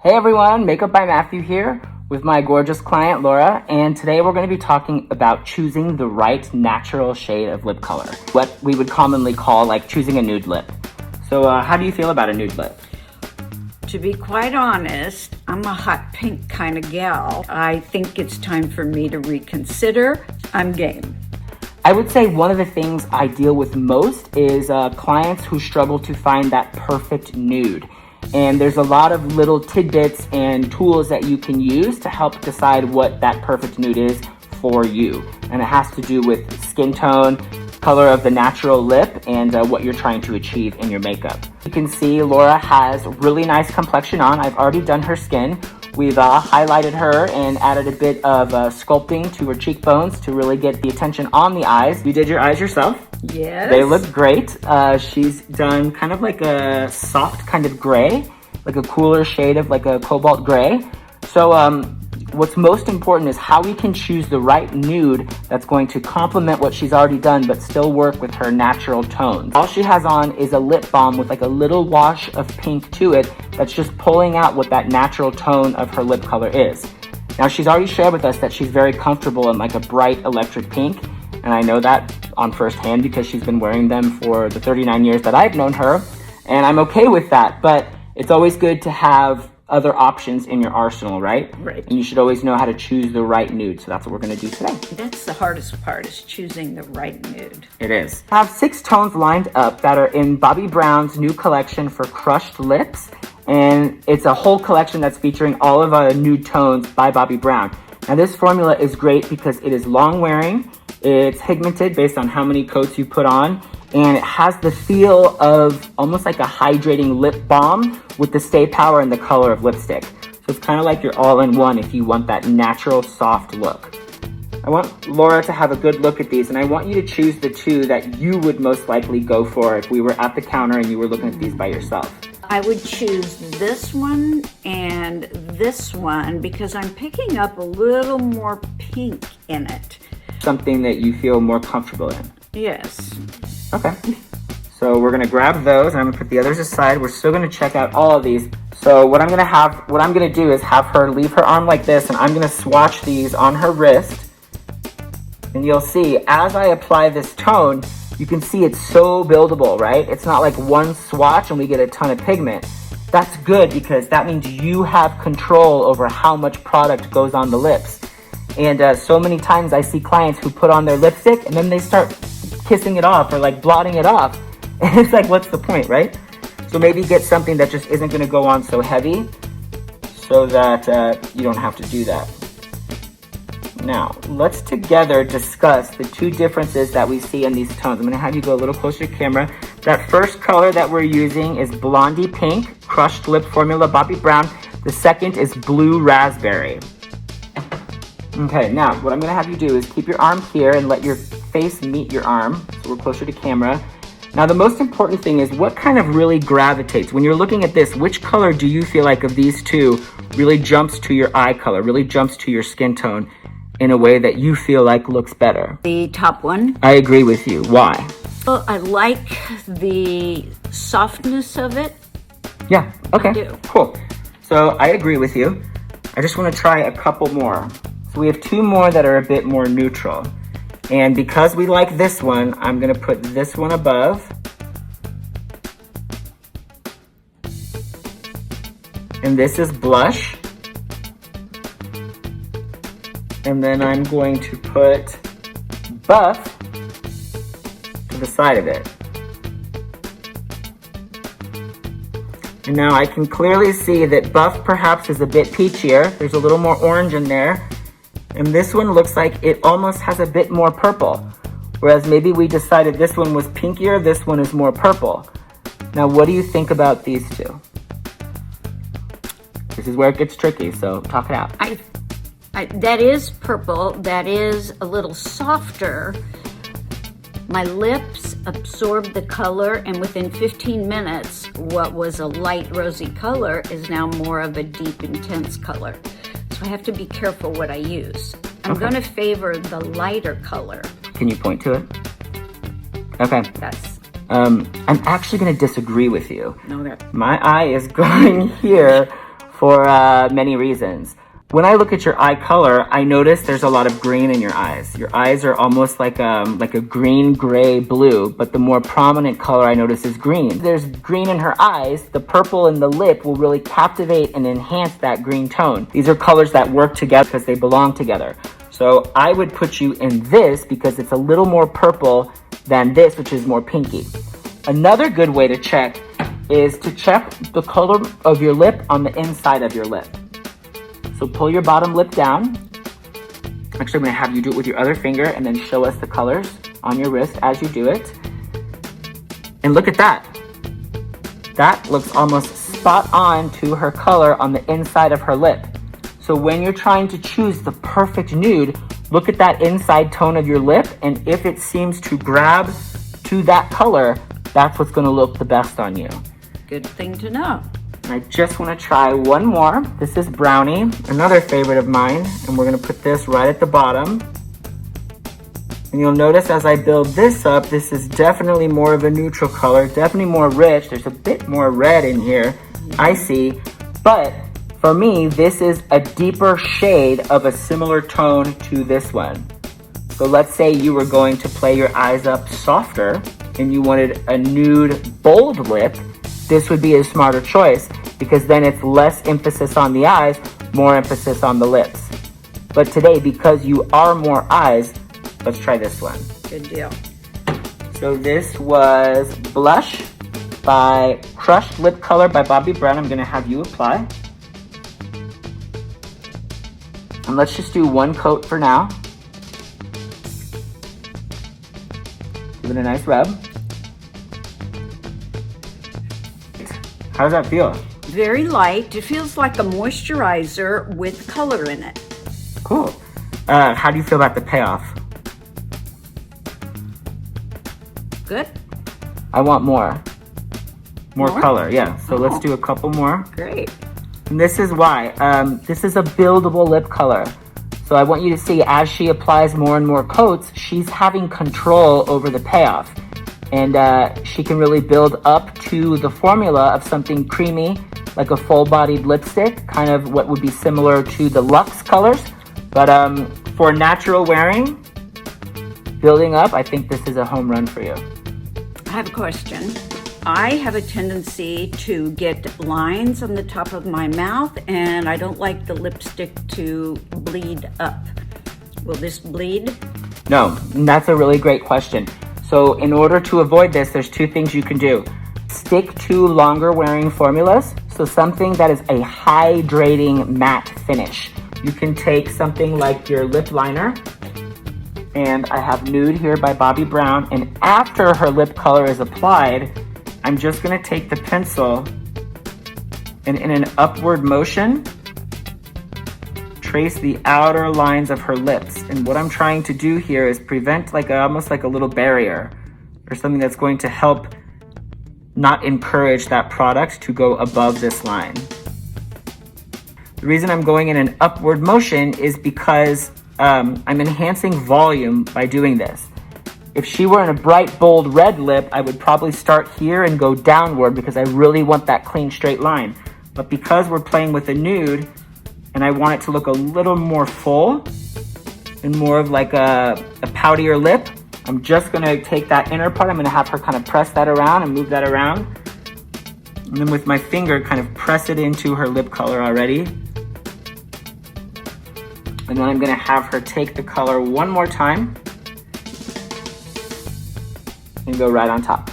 Hey everyone, Makeup by Matthew here with my gorgeous client Laura, and today we're going to be talking about choosing the right natural shade of lip color. What we would commonly call like choosing a nude lip. So how do you feel about a nude lip? To be quite honest, I'm a hot pink kind of gal. I think it's time for me to reconsider. I'm game. I would say one of the things I deal with most is clients who struggle to find that perfect nude. And there's a lot of little tidbits and tools that you can use to help decide what that perfect nude is for you. And it has to do with skin tone, color of the natural lip, and what you're trying to achieve in your makeup. You can see Laura has really nice complexion on. I've already done her skin. We've highlighted her and added a bit of sculpting to her cheekbones to really get the attention on the eyes. You did your eyes yourself? Yes. They look great. She's done kind of like a soft kind of gray, like a cooler shade of like a cobalt gray. So what's most important is how we can choose the right nude that's going to complement what she's already done but still work with her natural tones. All she has on is a lip balm with like a little wash of pink to it that's just pulling out what that natural tone of her lip color is. Now she's already shared with us that she's very comfortable in like a bright electric pink, and I know that on first hand because she's been wearing them for the 39 years that I've known her, and I'm okay with that, but it's always good to have other options in your arsenal, right? Right. And you should always know how to choose the right nude, so that's what we're gonna do today. That's the hardest part, is choosing the right nude. It is. I have 6 tones lined up that are in Bobbi Brown's new collection for crushed lips, and it's a whole collection that's featuring all of nude tones by Bobbi Brown. Now this formula is great because it is long wearing, it's pigmented based on how many coats you put on, and it has the feel of almost like a hydrating lip balm with the stay power and the color of lipstick. So it's kind of like you're all in one if you want that natural soft look. I want Laura to have a good look at these, and I want you to choose the 2 that you would most likely go for if we were at the counter and you were looking at these by yourself. I would choose this one and this one because I'm picking up a little more pink in it. Something that you feel more comfortable in. Yes. Okay. So we're gonna grab those, and I'm gonna put the others aside. We're still gonna check out all of these. So what I'm gonna do is have her leave her arm like this, and I'm gonna swatch these on her wrist. And you'll see, as I apply this tone, you can see it's so buildable, right? It's not like one swatch and we get a ton of pigment. That's good because that means you have control over how much product goes on the lips. And so many times I see clients who put on their lipstick and then they start kissing it off or like blotting it off. And it's like, what's the point, right? So maybe get something that just isn't gonna go on so heavy so that you don't have to do that. Now, let's together discuss the 2 differences that we see in these tones. I'm gonna have you go a little closer to camera. That first color that we're using is Blondie Pink, Crushed Lip Formula Bobbi Brown. The second is Blue Raspberry. Okay, now what I'm gonna have you do is keep your arm here and let your face meet your arm, so we're closer to camera. Now the most important thing is what kind of really gravitates. When you're looking at this, which color do you feel like of these 2 really jumps to your eye color, really jumps to your skin tone in a way that you feel like looks better? The top one. I agree with you. Why? Well, I like the softness of it. Yeah, okay, I do. Cool. So I agree with you. I just wanna try a couple more. So we have 2 more that are a bit more neutral. And because we like this one, I'm gonna put this one above. And this is Blush. And then I'm going to put Buff to the side of it. And now I can clearly see that Buff perhaps is a bit peachier. There's a little more orange in there. And this one looks like it almost has a bit more purple. Whereas maybe we decided this one was pinkier, this one is more purple. Now what do you think about these 2? This is where it gets tricky, so talk it out. That is purple, that is a little softer. My lips absorbed the color, and within 15 minutes, what was a light rosy color is now more of a deep, intense color. So I have to be careful what I use. I'm gonna favor the lighter color. Can you point to it? Okay. Yes. I'm actually gonna disagree with you. Okay. My eye is going here for many reasons. When I look at your eye color, I notice there's a lot of green in your eyes. Your eyes are almost like a green, gray, blue, but the more prominent color I notice is green. There's green in her eyes. The purple in the lip will really captivate and enhance that green tone. These are colors that work together because they belong together. So I would put you in this because it's a little more purple than this, which is more pinky. Another good way to check is to check the color of your lip on the inside of your lip. So pull your bottom lip down. Actually, I'm gonna have you do it with your other finger and then show us the colors on your wrist as you do it. And look at that. That looks almost spot on to her color on the inside of her lip. So when you're trying to choose the perfect nude, look at that inside tone of your lip, and if it seems to grab to that color, that's what's gonna look the best on you. Good thing to know. I just want to try one more. This is Brownie, another favorite of mine, and we're going to put this right at the bottom. And you'll notice as I build this up, this is definitely more of a neutral color, definitely more rich. There's a bit more red in here, I see. But for me, this is a deeper shade of a similar tone to this one. So let's say you were going to play your eyes up softer and you wanted a nude, bold lip. This would be a smarter choice because then it's less emphasis on the eyes, more emphasis on the lips. But today, because you are more eyes, let's try this one. Good deal. So this was Blush by Crushed Lip Color by Bobbi Brown. I'm gonna have you apply. And let's just do one coat for now. Give it a nice rub. How does that feel? Very light. It feels like a moisturizer with color in it. Cool. How do you feel about the payoff? Good? I want more. More color, yeah. So let's Oh. do a couple more. Great. And this is why. This is a buildable lip color. So I want you to see as she applies more and more coats, she's having control over the payoff. And she can really build up to the formula of something creamy, like a full-bodied lipstick, kind of what would be similar to the Luxe colors. But for natural wearing, building up, I think this is a home run for you. I have a question. I have a tendency to get lines on the top of my mouth, and I don't like the lipstick to bleed up. Will this bleed? No, and that's a really great question. So in order to avoid this, there's two things you can do. Stick to longer wearing formulas. So something that is a hydrating matte finish. You can take something like your lip liner, and I have Nude here by Bobbi Brown, and after her lip color is applied, I'm just gonna take the pencil and in an upward motion, trace the outer lines of her lips. And what I'm trying to do here is prevent almost like a little barrier or something that's going to help not encourage that product to go above this line. The reason I'm going in an upward motion is because I'm enhancing volume by doing this. If she were in a bright, bold red lip, I would probably start here and go downward because I really want that clean, straight line. But because we're playing with a nude, and I want it to look a little more full and more of like a poutier lip, I'm just gonna take that inner part, I'm gonna have her kind of press that around and move that around. And then with my finger, kind of press it into her lip color already. And then I'm gonna have her take the color one more time and go right on top.